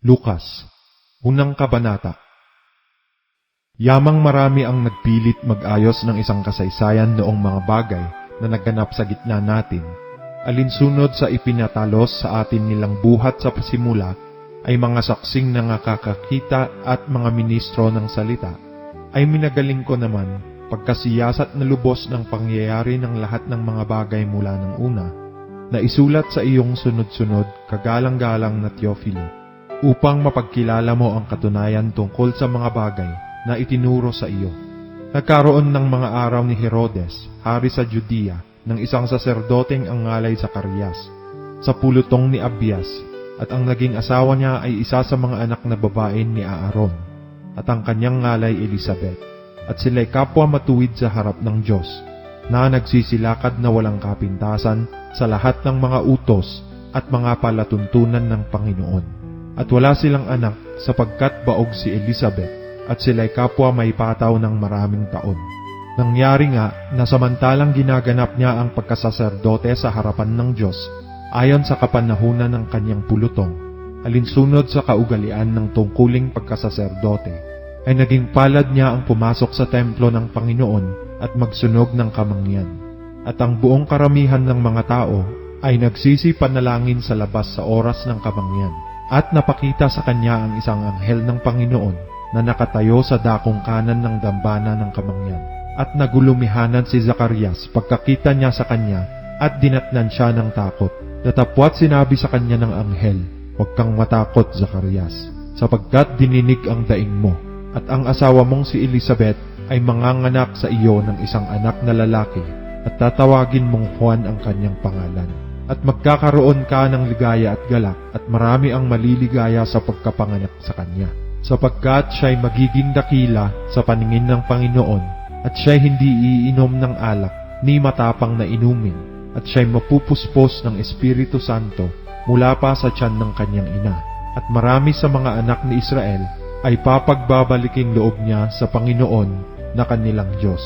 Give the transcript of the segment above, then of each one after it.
Lukas, unang kabanata. Yamang marami ang nagpilit mag-ayos ng isang kasaysayan noong mga bagay na naganap sa gitna natin. Alinsunod sa ipinatalos sa atin nilang buhat sa pasimula ay mga saksing nakakakita at mga ministro ng salita. Ay minagaling ko naman pagkasiyasat na lubos ng pangyayari ng lahat ng mga bagay mula ng una, na isulat sa iyong sunod-sunod kagalang-galang na Teofilo, upang mapagkilala mo ang katunayan tungkol sa mga bagay na itinuro sa iyo. Nagkaroon ng mga araw ni Herodes, hari sa Judea, ng isang saserdoteng ang ngalay Zacarias, sa pulutong ni Abias, at ang naging asawa niya ay isa sa mga anak na babae ni Aaron, at ang kanyang ngalay Elizabeth, at sila'y kapwa matuwid sa harap ng Diyos, na nagsisilakad na walang kapintasan sa lahat ng mga utos at mga palatuntunan ng Panginoon. At wala silang anak sapagkat baog si Elizabeth, at sila'y kapwa may pataw ng maraming taon. Nangyari nga na samantalang ginaganap niya ang pagkasaserdote sa harapan ng Diyos, ayon sa kapanahunan ng kanyang pulutong, alinsunod sa kaugalian ng tungkuling pagkasaserdote, ay naging palad niya ang pumasok sa templo ng Panginoon at magsunog ng kamangyan. At ang buong karamihan ng mga tao ay nagsisipanalangin sa labas sa oras ng kamangyan. At napakita sa kanya ang isang anghel ng Panginoon na nakatayo sa dakong kanan ng dambana ng kamangyan. At nagulumihanan si Zacarias pagkakita niya sa kanya at dinatnan siya ng takot. Datapwat sinabi sa kanya ng anghel, "Huwag kang matakot, Zacarias, sapagkat dininig ang daing mo, at ang asawa mong si Elizabeth ay manganganak sa iyo ng isang anak na lalaki, at tatawagin mong Juan ang kanyang pangalan. At magkakaroon ka ng ligaya at galak, at marami ang maliligaya sa pagkapanganak sa kanya, sapagkat siya'y magiging dakila sa paningin ng Panginoon, at siya'y hindi iinom ng alak, ni matapang na inumin, at siya'y mapupuspos ng Espiritu Santo mula pa sa tiyan ng kanyang ina. At marami sa mga anak ni Israel ay papagbabaliking loob niya sa Panginoon na kanilang Diyos.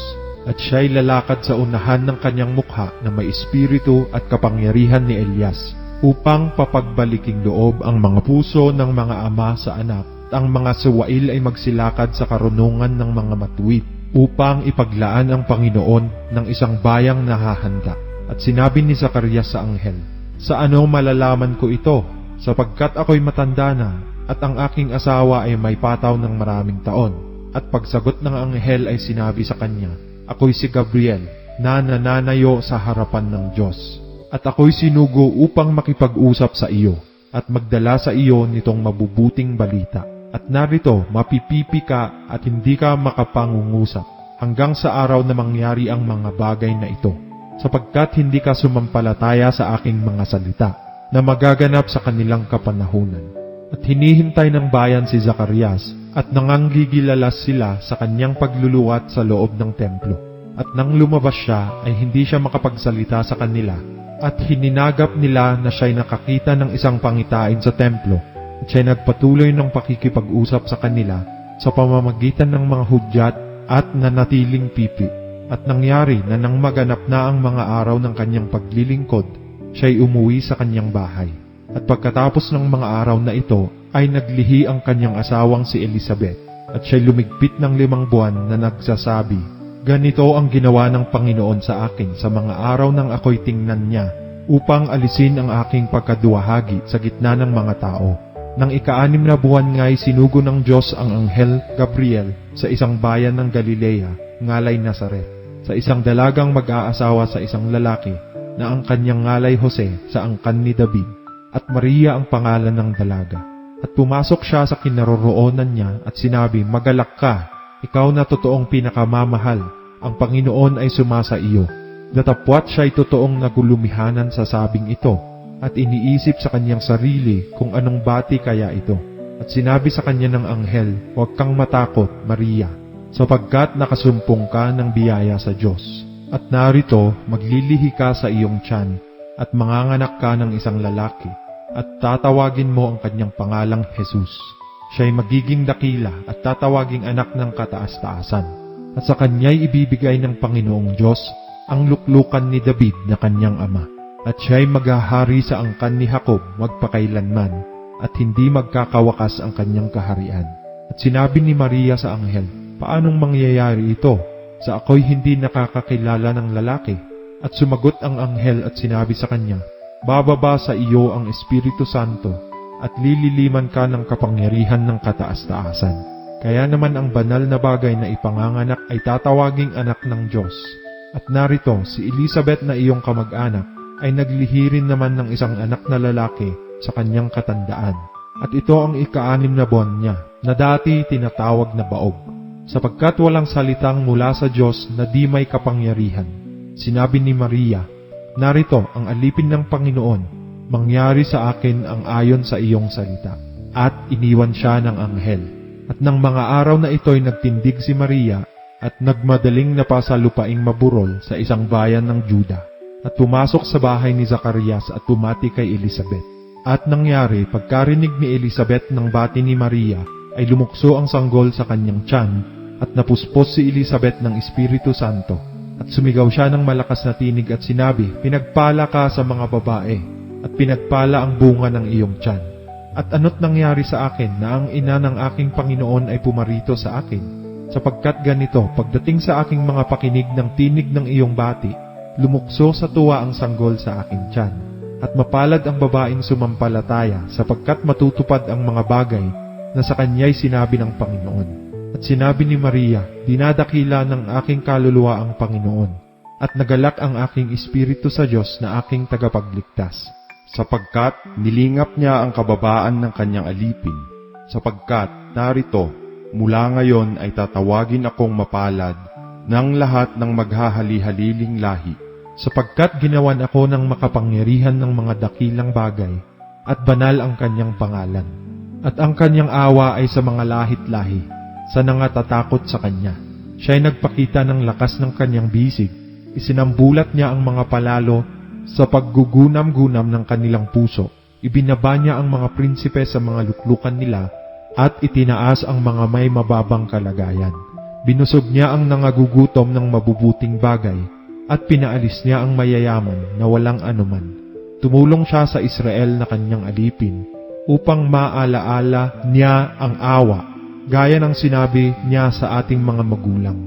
At siya'y lalakad sa unahan ng kanyang mukha na may espiritu at kapangyarihan ni Elias, upang papagbaliking loob ang mga puso ng mga ama sa anak, at ang mga suwail ay magsilakad sa karunungan ng mga matuwid, upang ipaglaan ang Panginoon ng isang bayang nahahanda. At sinabi ni Zacarias sa anghel, "Sa ano malalaman ko ito, sapagkat ako'y matanda na, at ang aking asawa ay may pataw ng maraming taon?" At pagsagot ng anghel ay sinabi sa kanya, "Ako'y si Gabriel, na nananayo sa harapan ng Diyos. At ako'y sinugo upang makipag-usap sa iyo, at magdala sa iyo nitong mabubuting balita. At narito, mapipipi ka at hindi ka makapangungusap, hanggang sa araw na mangyari ang mga bagay na ito, sapagkat hindi ka sumampalataya sa aking mga salita, na magaganap sa kanilang kapanahunan." At hinihintay ng bayan si Zacarias, at nanganggigilalas sila sa kanyang pagluluwat sa loob ng templo. At nang lumabas siya, ay hindi siya makapagsalita sa kanila, at hininagap nila na siya'y nakakita ng isang pangitain sa templo, at siya'y nagpatuloy ng pakikipag-usap sa kanila sa pamamagitan ng mga hudyat at nanatiling pipi. At nangyari na nang maganap na ang mga araw ng kanyang paglilingkod, siya'y umuwi sa kanyang bahay. At pagkatapos ng mga araw na ito, ay naglihi ang kanyang asawang si Elizabeth, at siya'y lumigpit ng 5 buwan na nagsasabi, "Ganito ang ginawa ng Panginoon sa akin sa mga araw nang ako'y tingnan niya, upang alisin ang aking pagkaduwahagi sa gitna ng mga tao." Nang ika-6 na buwan nga'y sinugo ng Diyos ang anghel Gabriel sa isang bayan ng Galilea, ngalay Nazaret, sa isang dalagang mag-aasawa sa isang lalaki, na ang kanyang ngalay Jose, sa angkan ni David, at Maria ang pangalan ng dalaga. At pumasok siya sa kinaroroonan niya at sinabi, "Magalak ka, ikaw na totoong pinakamamahal, ang Panginoon ay sumasa iyo." Datapwat siya'y totoong nagulumihanan sa sabing ito, at iniisip sa kanyang sarili kung anong bati kaya ito. At sinabi sa kanya ng anghel, "Huwag kang matakot, Maria, sapagkat nakasumpong ka ng biyaya sa Diyos. At narito, maglilihi ka sa iyong tiyan, at manganganak ka ng isang lalaki, at tatawagin mo ang kanyang pangalang Jesus. Siya'y magiging dakila at tatawaging anak ng kataas-taasan. At sa kanya'y ibibigay ng Panginoong Diyos ang luklukan ni David na kanyang ama. At siya'y maghahari sa angkan ni Jacob magpakailanman, at hindi magkakawakas ang kanyang kaharian. At sinabi ni Maria sa anghel, "Paanong mangyayari ito? Sa ako'y hindi nakakakilala ng lalaki." At sumagot ang anghel at sinabi sa kanya, "Bababa sa iyo ang Espiritu Santo, at lililiman ka ng kapangyarihan ng kataas-taasan. Kaya naman ang banal na bagay na ipanganganak ay tatawaging anak ng Diyos. At narito, si Elizabeth na iyong kamag-anak ay naglihi rin naman ng isang anak na lalaki sa kanyang katandaan. At ito ang ika-6 na buwan niya, na dati tinatawag na baog, sapagkat walang salitang mula sa Diyos na di may kapangyarihan." Sinabi ni Maria, "Narito ang alipin ng Panginoon, mangyari sa akin ang ayon sa iyong salita." At iniwan siya ng anghel. At ng mga araw na ito'y nagtindig si Maria at nagmadaling napasa lupaing maburol sa isang bayan ng Juda. At pumasok sa bahay ni Zacarias at bumati kay Elizabeth. At nangyari, pagkarinig ni Elizabeth ng bati ni Maria, ay lumukso ang sanggol sa kanyang tiyan at napuspos si Elizabeth ng Espiritu Santo. At sumigaw siya ng malakas na tinig at sinabi, "Pinagpala ka sa mga babae, at pinagpala ang bunga ng iyong tiyan. At ano't nangyari sa akin na ang ina ng aking Panginoon ay pumarito sa akin? Sapagkat ganito, pagdating sa aking mga pakinig ng tinig ng iyong bati, lumukso sa tuwa ang sanggol sa aking tiyan. At mapalad ang babaeng sumampalataya, sapagkat matutupad ang mga bagay na sa kanya'y sinabi ng Panginoon." At sinabi ni Maria, "Dinadakila ng aking kaluluwa ang Panginoon, at nagalak ang aking espiritu sa Diyos na aking tagapagligtas, sapagkat nilingap niya ang kababaan ng kanyang alipin. Sapagkat, narito, mula ngayon ay tatawagin akong mapalad ng lahat ng maghahali-haliling lahi, sapagkat ginawan ako ng makapangyarihan ng mga dakilang bagay, at banal ang kanyang pangalan. At ang kanyang awa ay sa mga lahit-lahi, sa nangatatakot sa kanya. Siya'y nagpakita ng lakas ng kanyang bisig, isinambulat niya ang mga palalo sa paggugunam-gunam ng kanilang puso. Ibinaba niya ang mga prinsipe sa mga luklukan nila, at itinaas ang mga may mababang kalagayan. Binusog niya ang nangagugutom ng mabubuting bagay, at pinaalis niya ang mayayaman na walang anuman. Tumulong siya sa Israel na kanyang alipin, upang maalaala niya ang awa, gaya ng sinabi niya sa ating mga magulang,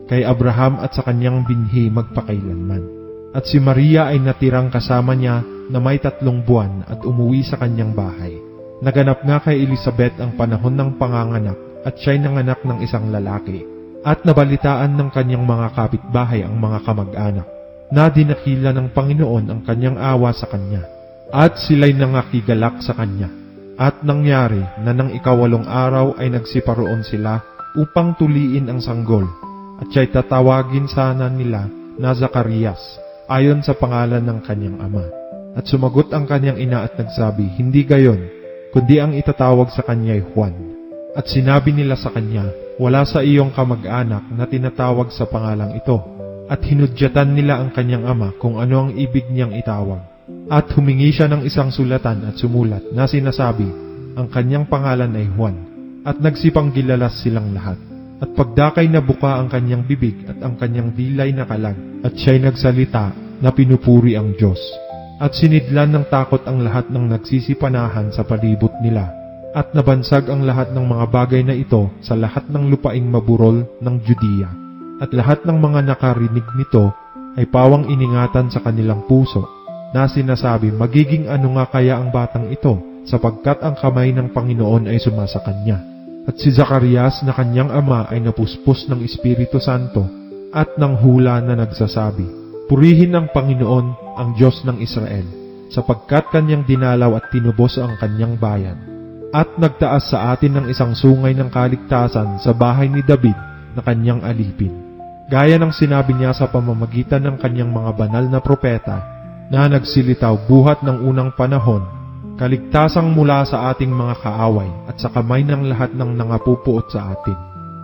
kay Abraham at sa kanyang binhi magpakailanman. At si Maria ay natirang kasama niya na may 3 buwan at umuwi sa kanyang bahay. Naganap nga kay Elizabeth ang panahon ng panganganak at siya'y nanganak ng isang lalaki. At nabalitaan ng kanyang mga kapitbahay ang mga kamag-anak, na dinakila ng Panginoon ang kanyang awa sa kanya. At sila'y nangakigalak sa kanya. At nangyari na nang 8 araw ay nagsiparoon sila upang tuliin ang sanggol, at siya'y tatawagin sana nila na Zacarias, ayon sa pangalan ng kanyang ama. At sumagot ang kanyang ina at nagsabi, "Hindi gayon, kundi ang itatawag sa kanya'y Juan." At sinabi nila sa kanya, "Wala sa iyong kamag-anak na tinatawag sa pangalang ito." At hinudyatan nila ang kanyang ama kung ano ang ibig niyang itawag. At humingi siya ng isang sulatan at sumulat na sinasabi, ang kanyang pangalan ay Juan. At nagsipang gilalas silang lahat. At pagdakay na buka ang kanyang bibig at ang kanyang dilay na kalag, at siya'y nagsalita na pinupuri ang Diyos. At sinidlan ng takot ang lahat ng nagsisipanahan sa palibot nila. At nabansag ang lahat ng mga bagay na ito sa lahat ng lupaing maburol ng Judea. At lahat ng mga nakarinig nito ay pawang iningatan sa kanilang puso, na sinasabi, "Magiging ano nga kaya ang batang ito, sapagkat ang kamay ng Panginoon ay sumasa kanya." At si Zacarias na kanyang ama ay napuspos ng Espiritu Santo at ng hula na nagsasabi, "Purihin ang Panginoon, ang Diyos ng Israel, sapagkat kanyang dinalaw at tinubos ang kanyang bayan. At nagtaas sa atin ng isang sungay ng kaligtasan sa bahay ni David na kanyang alipin. Gaya ng sinabi niya sa pamamagitan ng kanyang mga banal na propeta, na nagsilitaw buhat ng unang panahon, kaligtasang mula sa ating mga kaaway at sa kamay ng lahat ng nangapupuot sa atin,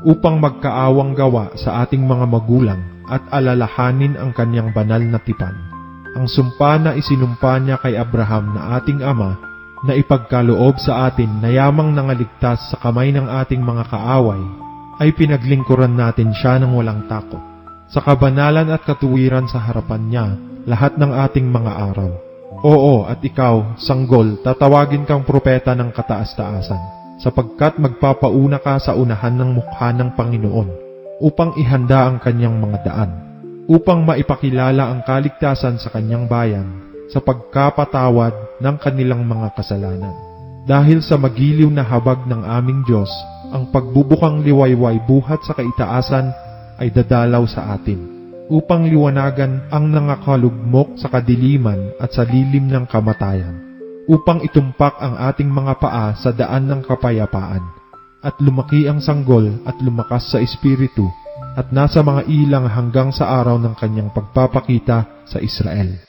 upang magkaawang gawa sa ating mga magulang at alalahanin ang kanyang banal na tipan. Ang sumpa na isinumpa niya kay Abraham na ating ama, na ipagkaloob sa atin na yamang nangaligtas sa kamay ng ating mga kaaway, ay pinaglingkuran natin siya ng walang takot, sa kabanalan at katuwiran sa harapan niya, lahat ng ating mga araw. Oo, at ikaw, sanggol, tatawagin kang propeta ng kataas-taasan, sapagkat magpapauna ka sa unahan ng mukha ng Panginoon, upang ihanda ang kanyang mga daan, upang maipakilala ang kaligtasan sa kanyang bayan, sa pagkapatawad ng kanilang mga kasalanan. Dahil sa magiliw na habag ng aming Diyos, ang pagbubukang liwayway buhat sa kaitaasan ay dadalaw sa atin, upang liwanagan ang nangakalugmok sa kadiliman at sa lilim ng kamatayan, upang itumpak ang ating mga paa sa daan ng kapayapaan, at lumaki ang sanggol at lumakas sa espiritu, at nasa mga ilang hanggang sa araw ng kanyang pagpapakita sa Israel.